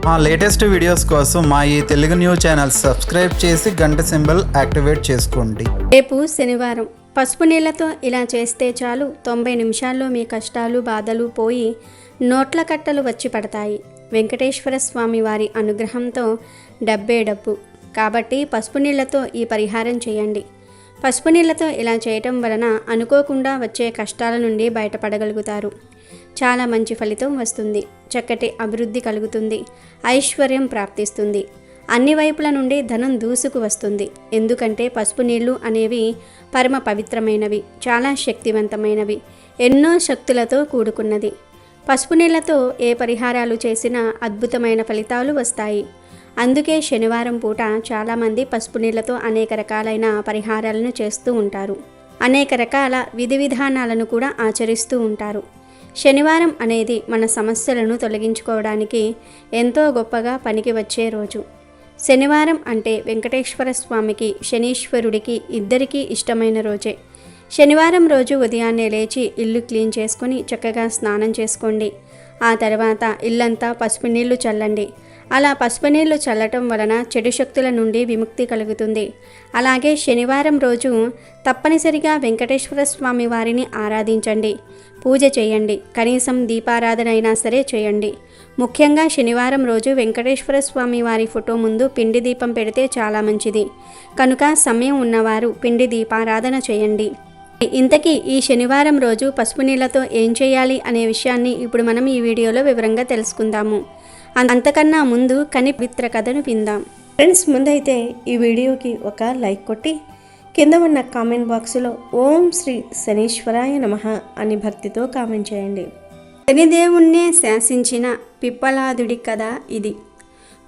మా latest videos కోసం మా ఈ తెలుగు న్యూస్ ఛానల్ సబ్స్క్రైబ్ చేసి గంట సింబల్ యాక్టివేట్ చేసుకోండి. రేపు శనివారం. పసుపు నీళ్లతో ఇలా చేస్తే చాలు 90 నిమిషాల్లో మీ కష్టాలు బాధలు పోయి నోట్ల కట్టలు వచ్చి పడతాయి. వెంకటేశ్వర స్వామి వారి అనుగ్రహంతో డబ్బే డబ్బు. కాబట్టి పసుపు నీళ్లతో ఈ పరిహారం చేయండి. పసుపు నీళ్లతో ఇలా చేయటం వలన అనుకోకుండా వచ్చే కష్టాల నుండి బయటపడగలుగుతారు. చాలా మంచి ఫలితం వస్తుంది. చక్కటి అభివృద్ధి కలుగుతుంది. ఐశ్వర్యం ప్రాప్తిస్తుంది. అన్ని వైపుల నుండి ధనం దూసుకు వస్తుంది. ఎందుకంటే పసుపు నీళ్లు అనేవి పరమ పవిత్రమైనవి, చాలా శక్తివంతమైనవి, ఎన్నో శక్తులతో కూడుకున్నది. పసుపు నీళ్లతో ఏ పరిహారాలు చేసినా అద్భుతమైన ఫలితాలు వస్తాయి. అందుకే శనివారం పూట చాలామంది పసుపు నీళ్లతో అనేక రకాలైన పరిహారాలను చేస్తూ ఉంటారు. అనేక రకాల విధి విధానాలను కూడా ఆచరిస్తూ ఉంటారు. శనివారం అనేది మన సమస్యలను తొలగించుకోవడానికి ఎంతో గొప్పగా పనికి వచ్చే రోజు. శనివారం అంటే వెంకటేశ్వర స్వామికి, శనీశ్వరుడికి ఇద్దరికీ ఇష్టమైన రోజే. శనివారం రోజు ఉదయాన్నే లేచి ఇల్లు క్లీన్ చేసుకొని చక్కగా స్నానం చేసుకోండి. ఆ తర్వాత ఇల్లంతా పసుపు నీళ్లు చల్లండి. అలా పసుపు నీళ్లు చల్లటం వలన చెడు శక్తుల నుండి విముక్తి కలుగుతుంది. అలాగే శనివారం రోజు తప్పనిసరిగా వెంకటేశ్వర స్వామి వారిని ఆరాధించండి, పూజ చేయండి. కనీసం దీపారాధన అయినా సరే చేయండి. ముఖ్యంగా శనివారం రోజు వెంకటేశ్వర స్వామి వారి ఫోటో ముందు పిండి దీపం పెడితే చాలా మంచిది. కనుక సమయం ఉన్నవారు పిండి దీపారాధన చేయండి. ఇంతకీ ఈ శనివారం రోజు పసుపు నీళ్లతో ఏం చేయాలి అనే విషయాన్ని ఇప్పుడు మనం ఈ వీడియోలో వివరంగా తెలుసుకుందాము. అంతకన్నా ముందు పవిత్ర కథను విందాం. ఫ్రెండ్స్, ముందైతే ఈ వీడియోకి ఒక లైక్ కొట్టి కింద ఉన్న కామెంట్ బాక్స్లో ఓం శ్రీ శనీశ్వరాయ నమః అని భక్తితో కామెంట్ చేయండి. శనిదేవుణ్ణే శాసించిన పిప్పలాదుడి కథ ఇది.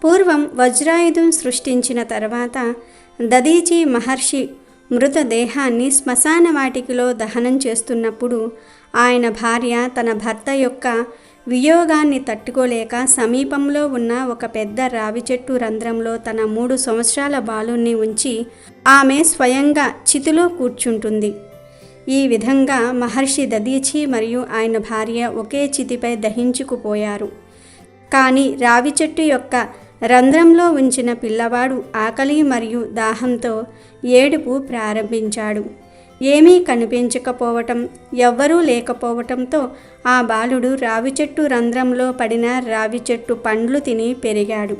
పూర్వం వజ్రాయుధం సృష్టించిన తర్వాత దదీచి మహర్షి మృతదేహాన్ని శ్మశాన వాటికలో దహనం చేస్తున్నప్పుడు ఆయన భార్య తన భర్త యొక్క వియోగాన్ని తట్టుకోలేక సమీపంలో ఉన్న ఒక పెద్ద రావి చెట్టు రంధ్రంలో తన 3 సంవత్సరాల బాలుణ్ణి ఉంచి ఆమె స్వయంగా చితిలో కూర్చుంటుంది. ఈ విధంగా మహర్షి దదీచి మరియు ఆయన భార్య ఒకే చితిపై దహించుకుపోయారు. కానీ రావి చెట్టు యొక్క రంధ్రంలో ఉంచిన పిల్లవాడు ఆకలి మరియు దాహంతో ఏడుపు ప్రారంభించాడు. ఏమీ కనిపించకపోవటం, ఎవ్వరూ లేకపోవటంతో ఆ బాలుడు రావి చెట్టు రంధ్రంలో పడిన రావి చెట్టు పండ్లు తిని పెరిగాడు.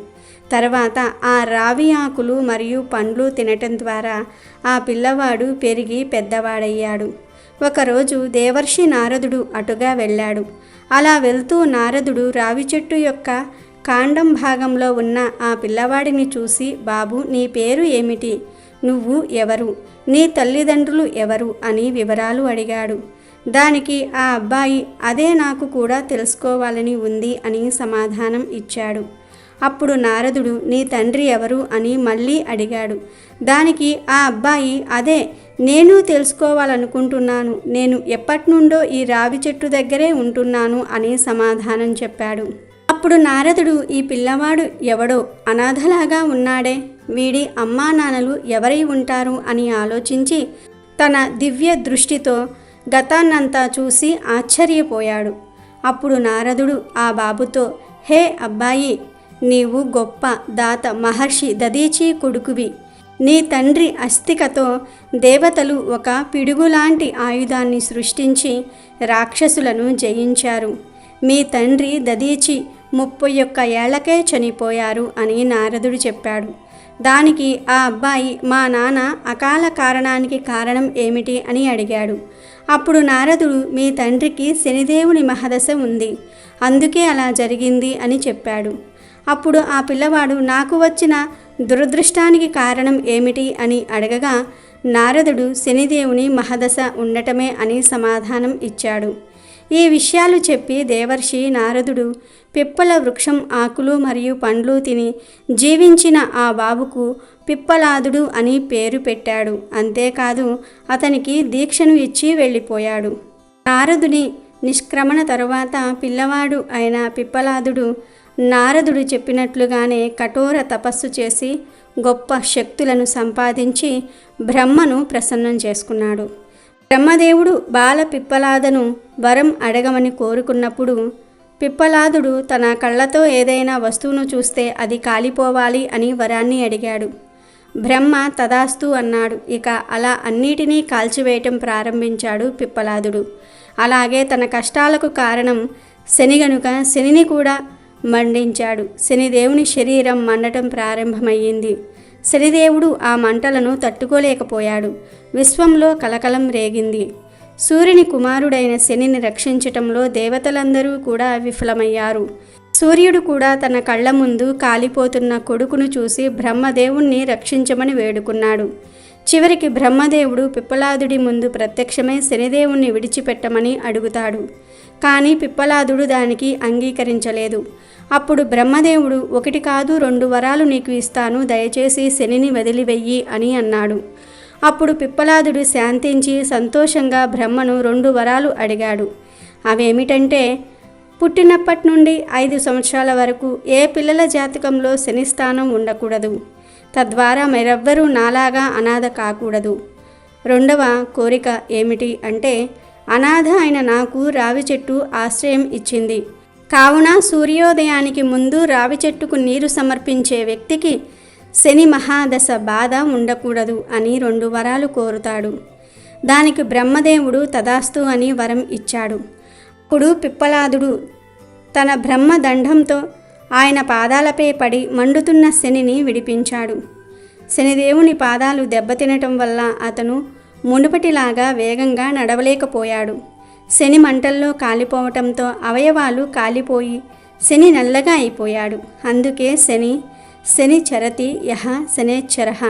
తర్వాత ఆ రావి ఆకులు మరియు పండ్లు తినటం ద్వారా ఆ పిల్లవాడు పెరిగి పెద్దవాడయ్యాడు. ఒకరోజు దేవర్షి నారదుడు అటుగా వెళ్ళాడు. అలా వెళ్తూ నారదుడు రావి చెట్టు యొక్క కాండం భాగంలో ఉన్న ఆ పిల్లవాడిని చూసి, బాబు, నీ పేరు ఏమిటి? నువ్వు ఎవరు? నీ తల్లిదండ్రులు ఎవరు అని వివరాలు అడిగాడు. దానికి ఆ అబ్బాయి అదే నాకు కూడా తెలుసుకోవాలని ఉంది అని సమాధానం ఇచ్చాడు. అప్పుడు నారదుడు నీ తండ్రి ఎవరు అని మళ్ళీ అడిగాడు. దానికి ఆ అబ్బాయి అదే నేను తెలుసుకోవాలనుకుంటున్నాను, నేను ఎప్పటినుండో ఈ రావి చెట్టు దగ్గరే ఉంటున్నాను అని సమాధానం చెప్పాడు. అప్పుడు నారదుడు ఈ పిల్లవాడు ఎవడో అనాథలాగా ఉన్నాడే, వీడి అమ్మా నాన్నలు ఎవరై ఉంటారు అని ఆలోచించి తన దివ్య దృష్టితో గతాన్నంతా చూసి ఆశ్చర్యపోయాడు. అప్పుడు నారదుడు ఆ బాబుతో, హే అబ్బాయి, నీవు గొప్ప దాత మహర్షి దదీచి కొడుకువి. నీ తండ్రి అస్థికతో దేవతలు ఒక పిడుగులాంటి ఆయుధాన్ని సృష్టించి రాక్షసులను జయించారు. మీ తండ్రి దదీచి 31 ఏళ్లకే చనిపోయారు అని నారదుడు చెప్పాడు. దానికి ఆ అబ్బాయి మా నాన్న అకాల కారణానికి కారణం ఏమిటి అని అడిగాడు. అప్పుడు నారదుడు మీ తండ్రికి శనిదేవుని మహదశ ఉంది, అందుకే అలా జరిగింది అని చెప్పాడు. అప్పుడు ఆ పిల్లవాడు నాకు వచ్చిన దురదృష్టానికి కారణం ఏమిటి అని అడగగా నారదుడు శనిదేవుని మహదశ ఉండటమే అని సమాధానం ఇచ్చాడు. ఈ విషయాలు చెప్పి దేవర్షి నారదుడు పిప్పల వృక్షం ఆకులు మరియు పండ్లు తిని జీవించిన ఆ బాబుకు పిప్పలాదుడు అని పేరు పెట్టాడు. అంతేకాదు అతనికి దీక్షను ఇచ్చి వెళ్ళిపోయాడు. నారదుని నిష్క్రమణ తరువాత పిల్లవాడు అయిన పిప్పలాదుడు నారదుడు చెప్పినట్లుగానే కఠోర తపస్సు చేసి గొప్ప శక్తులను సంపాదించి బ్రహ్మను ప్రసన్నం చేసుకున్నాడు. బ్రహ్మదేవుడు బాల పిప్పలాదను వరం అడగమని కోరుకున్నప్పుడు పిప్పలాదుడు తన కళ్ళతో ఏదైనా వస్తువును చూస్తే అది కాలిపోవాలి అని వరాన్ని అడిగాడు. బ్రహ్మ తదాస్తు అన్నాడు. ఇక అలా అన్నిటినీ కాల్చివేయటం ప్రారంభించాడు పిప్పలాదుడు. అలాగే తన కష్టాలకు కారణం శని గనుక శనిని కూడా మండించాడు. శనిదేవుని శరీరం మండటం ప్రారంభమయ్యింది. శనిదేవుడు ఆ మంటలను తట్టుకోలేకపోయాడు. విశ్వంలో కలకలం రేగింది. సూర్యుని కుమారుడైన శనిని రక్షించటంలో దేవతలందరూ కూడా విఫలమయ్యారు. సూర్యుడు కూడా తన కళ్ళ ముందు కాలిపోతున్న కొడుకును చూసి బ్రహ్మదేవుణ్ణి రక్షించమని వేడుకున్నాడు. చివరికి బ్రహ్మదేవుడు పిప్పలాదుడి ముందు ప్రత్యక్షమై శనిదేవుణ్ణి విడిచిపెట్టమని అడుగుతాడు. కానీ పిప్పలాదుడు దానికి అంగీకరించలేదు. అప్పుడు బ్రహ్మదేవుడు 1 కాదు 2 వరాలు నీకు ఇస్తాను, దయచేసి శనిని వదిలివెయ్యి అని అన్నాడు. అప్పుడు పిప్పలాదుడు శాంతించి సంతోషంగా బ్రహ్మను 2 వరాలు అడిగాడు. అవేమిటంటే, పుట్టినప్పటి నుండి 5 సంవత్సరాల వరకు ఏ పిల్లల జాతకంలో శని స్థానం ఉండకూడదు. తద్వారా మరెవ్వరూ నాలాగా అనాథ కాకూడదు. 2వ కోరిక ఏమిటి అంటే, అనాథ అయిన నాకు రావి చెట్టు ఆశ్రయం ఇచ్చింది. కావున సూర్యోదయానికి ముందు రావి చెట్టుకు నీరు సమర్పించే వ్యక్తికి శని మహాదశ బాధ ఉండకూడదు అని 2 వరాలు కోరుతాడు. దానికి బ్రహ్మదేవుడు తదాస్తు అని వరం ఇచ్చాడు. అప్పుడు పిప్పలాదుడు తన బ్రహ్మదండంతో ఆయన పాదాలపై పడి మండుతున్న శనిని విడిపించాడు. శనిదేవుని పాదాలు దెబ్బతినటం వల్ల అతను మునుపటిలాగా వేగంగా నడవలేకపోయాడు. శని మంటల్లో కాలిపోవటంతో అవయవాలు కాలిపోయి శని నల్లగా అయిపోయాడు. అందుకే శని చరతి యహ శనేశ్వరః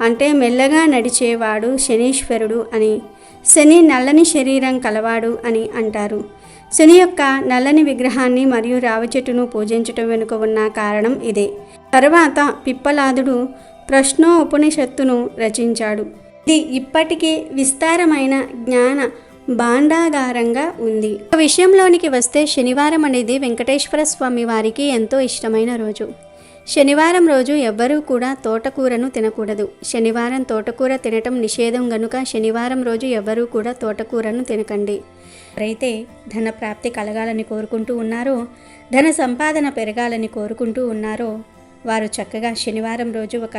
అంటే మెల్లగా నడిచేవాడు శనీశ్వరుడు అని, శని నల్లని శరీరం కలవాడు అని అంటారు. శని యొక్క నల్లని విగ్రహాన్ని మరియు రావి చెట్టును పూజించటం వెనుక ఉన్న కారణం ఇదే. తరువాత పిప్పలాదుడు ప్రశ్నోపనిషత్తును రచించాడు. ఇది ఇప్పటికీ విస్తారమైన జ్ఞాన భాండాగారంగా ఉంది. ఒక విషయంలోనికి వస్తే శనివారం అనేది వెంకటేశ్వర స్వామి వారికి ఎంతో ఇష్టమైన రోజు. శనివారం రోజు ఎవ్వరూ కూడా తోటకూరను తినకూడదు. శనివారం తోటకూర తినటం నిషేధం గనుక శనివారం రోజు ఎవ్వరూ కూడా తోటకూరను తినకండి. ఎవరైతే ధన ప్రాప్తి కలగాలని కోరుకుంటూ ఉన్నారో, ధన సంపాదన పెరగాలని కోరుకుంటూ ఉన్నారో వారు చక్కగా శనివారం రోజు ఒక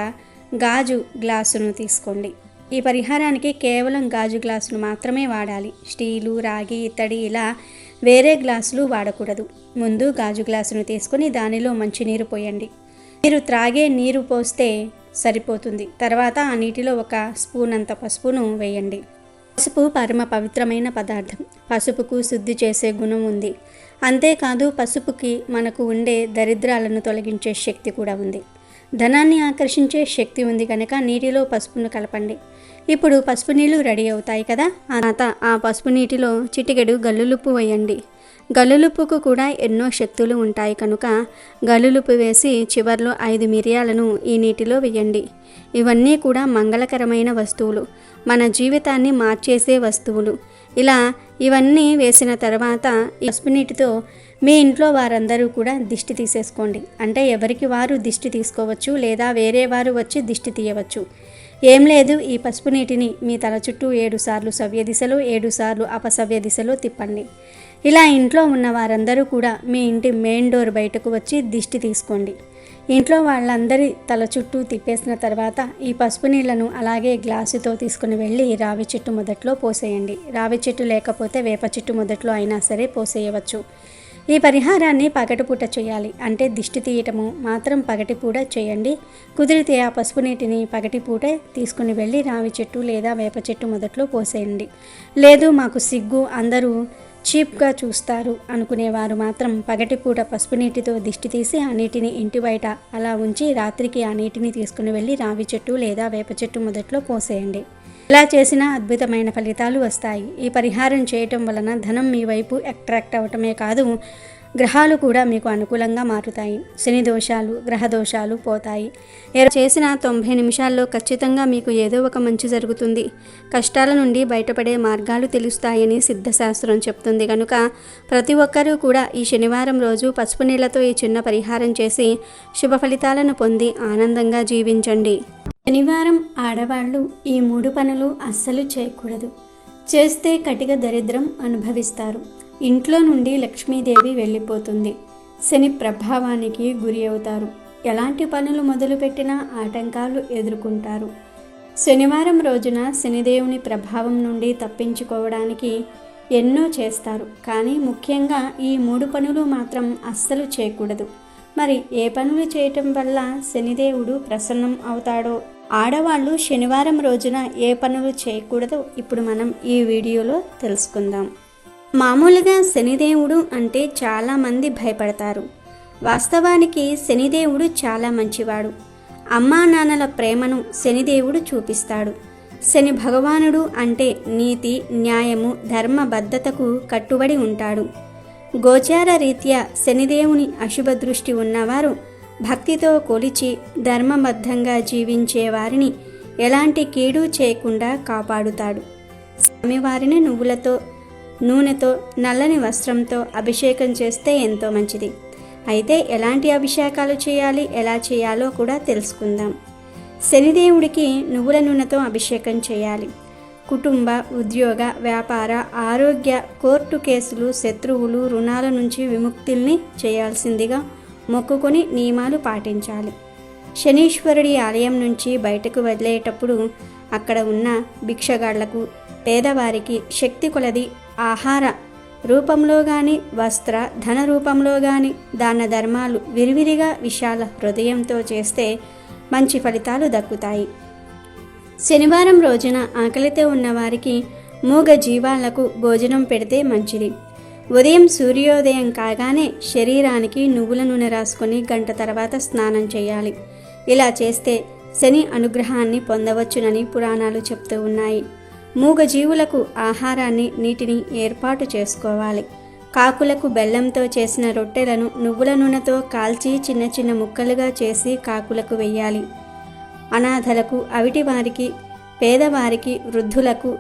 గాజు గ్లాసును తీసుకోండి. ఈ పరిహారానికి కేవలం గాజు గ్లాసును మాత్రమే వాడాలి. స్టీలు, రాగి, ఇత్తడి ఇలా వేరే గ్లాసులు వాడకూడదు. ముందు గాజు గ్లాసును తీసుకొని దానిలో మంచినీరు పోయండి. మీరు త్రాగే నీరు పోస్తే సరిపోతుంది. తర్వాత ఆ నీటిలో 1 స్పూన్ అంత పసుపును వేయండి. పసుపు పరమ పవిత్రమైన పదార్థం. పసుపుకు శుద్ధి చేసే గుణం ఉంది. అంతేకాదు పసుపుకి మనకు ఉండే దరిద్రాలను తొలగించే శక్తి కూడా ఉంది. ధనాన్ని ఆకర్షించే శక్తి ఉంది కనుక నీటిలో పసుపును కలపండి. ఇప్పుడు పసుపు నీళ్ళు రెడీ అవుతాయి కదా. ఆ తర్వాత ఆ పసుపు నీటిలో చిటికెడు గల్లులుప్పు వేయండి. గల్లులుప్పుకు కూడా ఎన్నో శక్తులు ఉంటాయి కనుక గల్లులుప్పు వేసి చివర్లో 5 మిరియాలను ఈ నీటిలో వేయండి. ఇవన్నీ కూడా మంగళకరమైన వస్తువులు, మన జీవితాన్ని మార్చేసే వస్తువులు. ఇలా ఇవన్నీ వేసిన తర్వాత ఈ పసుపు నీటితో మీ ఇంట్లో వారందరూ కూడా దిష్టి తీసేసుకోండి. అంటే ఎవరికి వారు దిష్టి తీసుకోవచ్చు, లేదా వేరే వారు వచ్చి దిష్టి తీయవచ్చు. ఏం లేదు, ఈ పసుపు నీటిని మీ తల చుట్టూ 7 సార్లు సవ్య దిశలో 7 సార్లు అపసవ్య దిశలో తిప్పండి. ఇలా ఇంట్లో ఉన్న వారందరూ కూడా మీ ఇంటి మెయిన్ డోర్ బయటకు వచ్చి దిష్టి తీసుకోండి. ఇంట్లో వాళ్ళందరి తల చుట్టూ తిప్పేసిన తర్వాత ఈ పసుపు నీళ్లను అలాగే గ్లాసుతో తీసుకుని వెళ్ళి రావి చెట్టు మొదట్లో పోసేయండి. రావి చెట్టు లేకపోతే వేప చెట్టు మొదట్లో అయినా సరే పోసేయవచ్చు. ఈ పరిహారాన్ని పగటిపూట చేయాలి. అంటే దిష్టి తీయటము మాత్రం పగటిపూట చేయండి. కుదిరితే ఆ పసుపు నీటిని పగటిపూటే తీసుకుని వెళ్ళి రావి చెట్టు లేదా వేప చెట్టు మొదట్లో పోసేయండి. లేదు మాకు సిగ్గు, అందరూ చీప్గా చూస్తారు అనుకునేవారు మాత్రం పగటిపూట పసుపు నీటితో దిష్టి తీసి ఆ నీటిని ఇంటి బయట అలా ఉంచి రాత్రికి ఆ నీటిని తీసుకుని వెళ్ళి రావి చెట్టు లేదా వేప చెట్టు మొదట్లో పోసేయండి. ఇలా చేసిన అద్భుతమైన ఫలితాలు వస్తాయి. ఈ పరిహారం చేయటం వలన ధనం మీ వైపు అట్రాక్ట్ అవటమే కాదు, గ్రహాలు కూడా మీకు అనుకూలంగా మారుతాయి. శని దోషాలు, గ్రహ దోషాలు పోతాయి. చేసిన 90 నిమిషాల్లో ఖచ్చితంగా మీకు ఏదో ఒక మంచి జరుగుతుంది. కష్టాల నుండి బయటపడే మార్గాలు తెలుస్తాయని సిద్ధశాస్త్రం చెప్తుంది కనుక ప్రతి ఒక్కరూ కూడా ఈ శనివారం రోజు పసుపు నీళ్లతో ఈ చిన్న పరిహారం చేసి శుభ ఫలితాలను పొంది ఆనందంగా జీవించండి. శనివారం ఆడవాళ్ళు ఈ 3 పనులు అస్సలు చేయకూడదు. చేస్తే కటిక దరిద్రం అనుభవిస్తారు. ఇంట్లో నుండి లక్ష్మీదేవి వెళ్ళిపోతుంది. శని ప్రభావానికి గురి అవుతారు. ఎలాంటి పనులు మొదలుపెట్టినా ఆటంకాలు ఎదుర్కొంటారు. శనివారం రోజున శనిదేవుని ప్రభావం నుండి తప్పించుకోవడానికి ఎన్నో చేస్తారు. కానీ ముఖ్యంగా ఈ 3 పనులు మాత్రం అస్సలు చేయకూడదు. మరి ఏ పనులు చేయటం వల్ల శనిదేవుడు ప్రసన్నం అవుతాడో, ఆడవాళ్ళు శనివారం రోజున ఏ పనులు చేయకూడదో ఇప్పుడు మనం ఈ వీడియోలో తెలుసుకుందాం. మామూలుగా శనిదేవుడు అంటే చాలామంది భయపడతారు. వాస్తవానికి శనిదేవుడు చాలా మంచివాడు. అమ్మా నాన్నల ప్రేమను శనిదేవుడు చూపిస్తాడు. శని భగవానుడు అంటే నీతి, న్యాయము, ధర్మబద్ధతకు కట్టుబడి ఉంటాడు. గోచార రీత్యా శనిదేవుని అశుభ దృష్టి ఉన్నవారు భక్తితో కొలిచి ధర్మబద్ధంగా జీవించే వారిని ఎలాంటి కీడు చేయకుండా కాపాడుతాడు. స్వామివారిని నువ్వులతో, నూనెతో, నల్లని వస్త్రంతో అభిషేకం చేస్తే ఎంతో మంచిది. అయితే ఎలాంటి అభిషేకాలు చేయాలి, ఎలా చేయాలో కూడా తెలుసుకుందాం. శనిదేవుడికి నువ్వుల నూనెతో అభిషేకం చేయాలి. కుటుంబ, ఉద్యోగ, వ్యాపార, ఆరోగ్య, కోర్టు కేసులు, శత్రువులు, రుణాల నుంచి విముక్తుల్ని చేయాల్సిందిగా మొక్కుకొని నియమాలు పాటించాలి. శనీశ్వరుడి ఆలయం నుంచి బయటకు వదిలేటప్పుడు అక్కడ ఉన్న భిక్షగాళ్లకు, పేదవారికి శక్తి కొలది ఆహార రూపంలో కానీ, వస్త్ర, ధన రూపంలో కానీ దాన ధర్మాలు విరివిరిగా విశాల హృదయంతో చేస్తే మంచి ఫలితాలు దక్కుతాయి. శనివారం రోజున ఆకలితో ఉన్నవారికి, మూగ జీవాలకు భోజనం పెడితే మంచిది. ఉదయం సూర్యోదయం కాగానే శరీరానికి నువ్వుల నూనె రాసుకొని గంట తర్వాత స్నానం చేయాలి. ఇలా చేస్తే శని అనుగ్రహాన్ని పొందవచ్చునని పురాణాలు చెప్తూ ఉన్నాయి. మూగజీవులకు ఆహారాన్ని, నీటిని ఏర్పాటు చేసుకోవాలి. కాకులకు బెల్లంతో చేసిన రొట్టెలను నువ్వుల నూనెతో కాల్చి చిన్న చిన్న ముక్కలుగా చేసి కాకులకు వెయ్యాలి. అనాథలకు, అవిటివారికి, పేదవారికి, వృద్ధులకు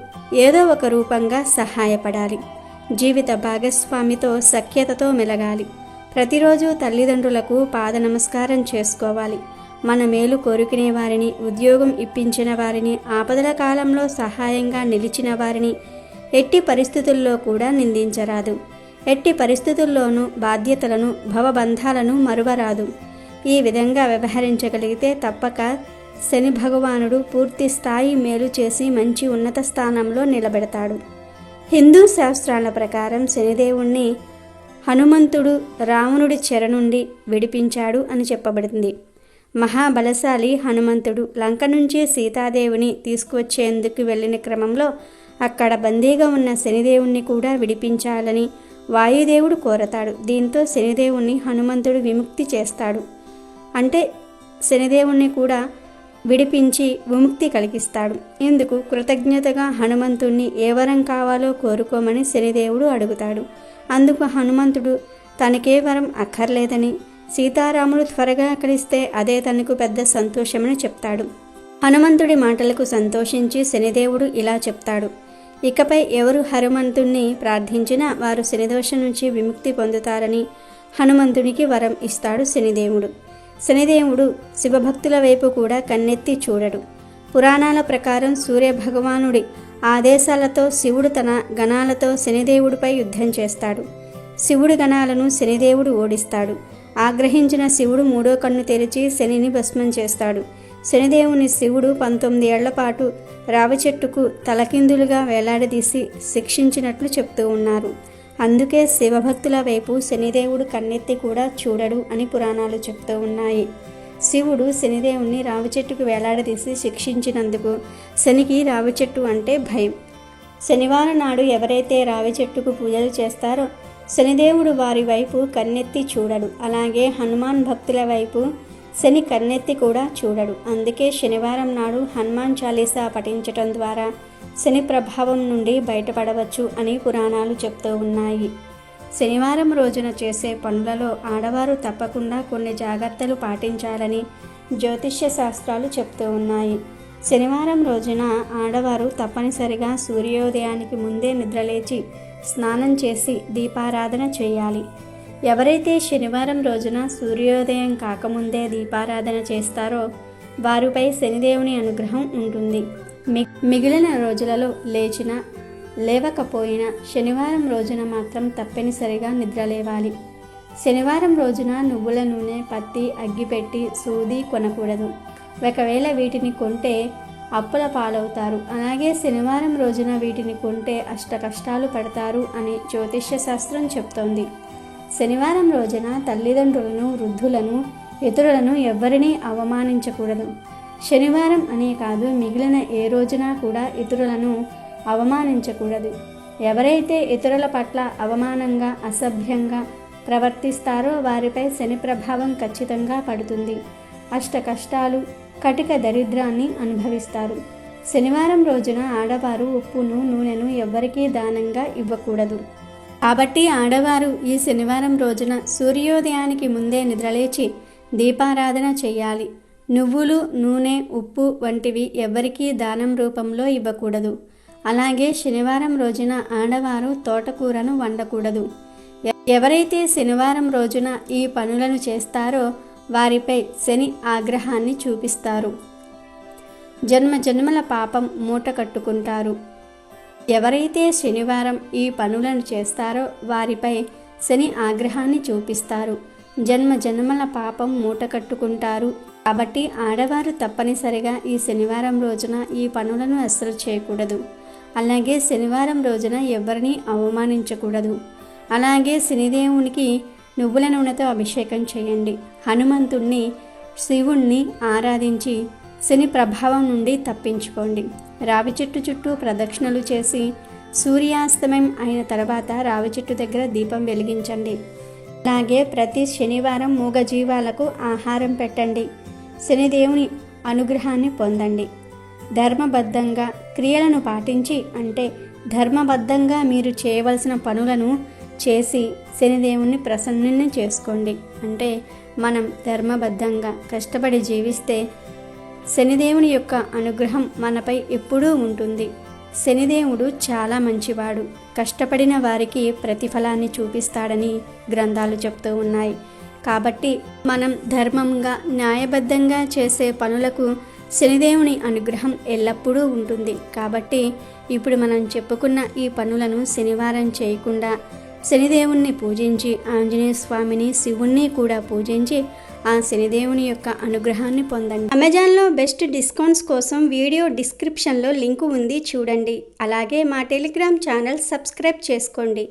ఏదో ఒక రూపంగా సహాయపడాలి. జీవిత భాగస్వామితో సఖ్యతతో మెలగాలి. ప్రతిరోజు తల్లిదండ్రులకు పాద నమస్కారం చేసుకోవాలి. మన మేలు కోరుకునే వారిని, ఉద్యోగం ఇప్పించిన వారిని, ఆపదల కాలంలో సహాయంగా నిలిచిన వారిని ఎట్టి పరిస్థితుల్లో కూడా నిందించరాదు. ఎట్టి పరిస్థితుల్లోనూ బాధ్యతలను, భవబంధాలను మరువరాదు. ఈ విధంగా వ్యవహరించగలిగితే తప్పక శని భగవానుడు పూర్తి స్థాయి మేలు చేసి మంచి ఉన్నత స్థానంలో నిలబెడతాడు. హిందూ శాస్త్రాల ప్రకారం శనిదేవుణ్ణి హనుమంతుడు రావణుడి చెర నుండి విడిపించాడు అని చెప్పబడింది. మహాబలశాలి హనుమంతుడు లంక నుంచి సీతాదేవిని తీసుకువచ్చేందుకు వెళ్ళిన క్రమంలో అక్కడ బందీగా ఉన్న శనిదేవుణ్ణి కూడా విడిపించాలని వాయుదేవుడు కోరతాడు. దీంతో శనిదేవుణ్ణి హనుమంతుడు విముక్తి చేస్తాడు. అంటే శనిదేవుణ్ణి కూడా విడిపించి విముక్తి కలిగిస్తాడు. ఇందుకు కృతజ్ఞతగా హనుమంతుణ్ణి ఏ వరం కావాలో కోరుకోమని శనిదేవుడు అడుగుతాడు. అందుకు హనుమంతుడు తనకే వరం అక్కర్లేదని, సీతారాములు త్వరగా కలిస్తే అదే తనకు పెద్ద సంతోషమని చెప్తాడు. హనుమంతుడి మాటలకు సంతోషించి శనిదేవుడు ఇలా చెప్తాడు: ఇకపై ఎవరు హనుమంతుణ్ణి ప్రార్థించినా వారు శనిదోషం నుంచి విముక్తి పొందుతారని హనుమంతునికి వరం ఇస్తాడు శనిదేవుడు. శనిదేవుడు శివభక్తుల వైపు కూడా కన్నెత్తి చూడడు. పురాణాల ప్రకారం సూర్యభగవానుడి ఆదేశాలతో శివుడు తన గణాలతో శనిదేవుడిపై యుద్ధం చేస్తాడు. శివుడి గణాలను శనిదేవుడు ఓడిస్తాడు. ఆగ్రహించిన శివుడు 3వ కన్ను తెరిచి శనిని భస్మం చేస్తాడు. శనిదేవుని శివుడు 19 ఏళ్ల పాటు రావి చెట్టుకు తలకిందులుగా వేలాడదీసి శిక్షించినట్లు చెప్తూ ఉన్నారు. అందుకే శివభక్తుల వైపు శనిదేవుడు కన్నెత్తి కూడా చూడడు అని పురాణాలు చెప్తూ ఉన్నాయి. శివుడు శనిదేవుని రావి చెట్టుకు వేలాడదీసి శిక్షించినందుకు శనికి రావి చెట్టు అంటే భయం. శనివారం నాడు ఎవరైతే రావి చెట్టుకు పూజలు చేస్తారో శనిదేవుడు వారి వైపు కన్నెత్తి చూడడు. అలాగే హనుమాన్ భక్తుల వైపు శని కన్నెత్తి కూడా చూడడు. అందుకే శనివారం నాడు హనుమాన్ చాలీసా పఠించటం ద్వారా శని ప్రభావం నుండి బయటపడవచ్చు అని పురాణాలు చెప్తూ ఉన్నాయి. శనివారం రోజున చేసే పనులలో ఆడవారు తప్పకుండా కొన్ని జాగ్రత్తలు పాటించాలని జ్యోతిష్య శాస్త్రాలు చెప్తూ ఉన్నాయి. శనివారం రోజున ఆడవారు తప్పనిసరిగా సూర్యోదయానికి ముందే నిద్రలేచి స్నానం చేసి దీపారాధన చేయాలి. ఎవరైతే శనివారం రోజున సూర్యోదయం కాకముందే దీపారాధన చేస్తారో వారిపై శనిదేవుని అనుగ్రహం ఉంటుంది. మిగిలిన రోజులలో లేచిన లేవకపోయినా శనివారం రోజున మాత్రం తప్పనిసరిగా నిద్రలేవాలి. శనివారం రోజున నువ్వుల నూనె, పత్తి, అగ్గిపెట్టి, సూది కొనకూడదు. ఒకవేళ వీటిని కొంటే అప్పుల పాలవుతారు. అలాగే శనివారం రోజున వీటిని కొంటే అష్ట కష్టాలు పడతారు అని జ్యోతిష్య శాస్త్రం చెప్తోంది. శనివారం రోజున తల్లిదండ్రులను, వృద్ధులను, ఇతరులను ఎవ్వరినీ అవమానించకూడదు. శనివారం అనే కాదు, మిగిలిన ఏ రోజున కూడా ఇతరులను అవమానించకూడదు. ఎవరైతే ఇతరుల పట్ల అవమానంగా, అసభ్యంగా ప్రవర్తిస్తారో వారిపై శని ప్రభావం ఖచ్చితంగా పడుతుంది. అష్ట కష్టాలు, కటిక దరిద్రాన్ని అనుభవిస్తారు. శనివారం రోజున ఆడవారు ఉప్పును, నూనెను ఎవ్వరికీ దానంగా ఇవ్వకూడదు. కాబట్టి ఆడవారు ఈ శనివారం రోజున సూర్యోదయానికి ముందే నిద్రలేచి దీపారాధన చేయాలి. నువ్వులు, నూనె, ఉప్పు వంటివి ఎవ్వరికీ దానం రూపంలో ఇవ్వకూడదు. అలాగే శనివారం రోజున ఆడవారు తోటకూరను వండకూడదు. ఎవరైతే శనివారం రోజున ఈ పనులను చేస్తారో వారిపై శని ఆగ్రహాన్ని చూపిస్తారు. జన్మ జన్మల పాపం మూట కట్టుకుంటారు. ఎవరైతే శనివారం ఈ పనులను చేస్తారో వారిపై శని ఆగ్రహాన్ని చూపిస్తారు. జన్మ జన్మల పాపం మూట కట్టుకుంటారు. కాబట్టి ఆడవారు తప్పనిసరిగా ఈ శనివారం రోజున ఈ పనులను అస్సలు చేయకూడదు. అలాగే శనివారం రోజున ఎవరిని అవమానించకూడదు. అలాగే శనిదేవునికి నువ్వుల నూనెతో అభిషేకం చేయండి. హనుమంతుణ్ణి, శివుణ్ణి ఆరాధించి శని ప్రభావం నుండి తప్పించుకోండి. రావి చెట్టు చుట్టూ ప్రదక్షిణలు చేసి సూర్యాస్తమయం అయిన తర్వాత రావి చెట్టు దగ్గర దీపం వెలిగించండి. అలాగే ప్రతి శనివారం మూగజీవాలకు ఆహారం పెట్టండి. శనిదేవుని అనుగ్రహాన్ని పొందండి. ధర్మబద్ధంగా క్రియలను పాటించి, అంటే ధర్మబద్ధంగా మీరు చేయవలసిన పనులను చేసి శనిదేవుని ప్రసన్నుని చేసుకోండి. అంటే మనం ధర్మబద్ధంగా కష్టపడి జీవిస్తే శనిదేవుని యొక్క అనుగ్రహం మనపై ఎప్పుడూ ఉంటుంది. శనిదేవుడు చాలా మంచివాడు. కష్టపడిన వారికి ప్రతిఫలాన్ని చూపిస్తాడని గ్రంథాలు చెప్తూ ఉన్నాయి. కాబట్టి మనం ధర్మంగా, న్యాయబద్ధంగా చేసే పనులకు శనిదేవుని అనుగ్రహం ఎల్లప్పుడూ ఉంటుంది. కాబట్టి ఇప్పుడు మనం చెప్పుకున్న ఈ పనులను శనివారం చేయకుండా శనిదేవుణ్ణి పూజించి, ఆంజనేయ స్వామిని, శివుణ్ణి కూడా పూజించి ఆ శనిదేవుని యొక్క అనుగ్రహాన్ని పొందండి. అమెజాన్లో బెస్ట్ డిస్కౌంట్స్ కోసం వీడియో డిస్క్రిప్షన్లో లింకు ఉంది, చూడండి. అలాగే మా టెలిగ్రామ్ ఛానల్ సబ్స్క్రైబ్ చేసుకోండి.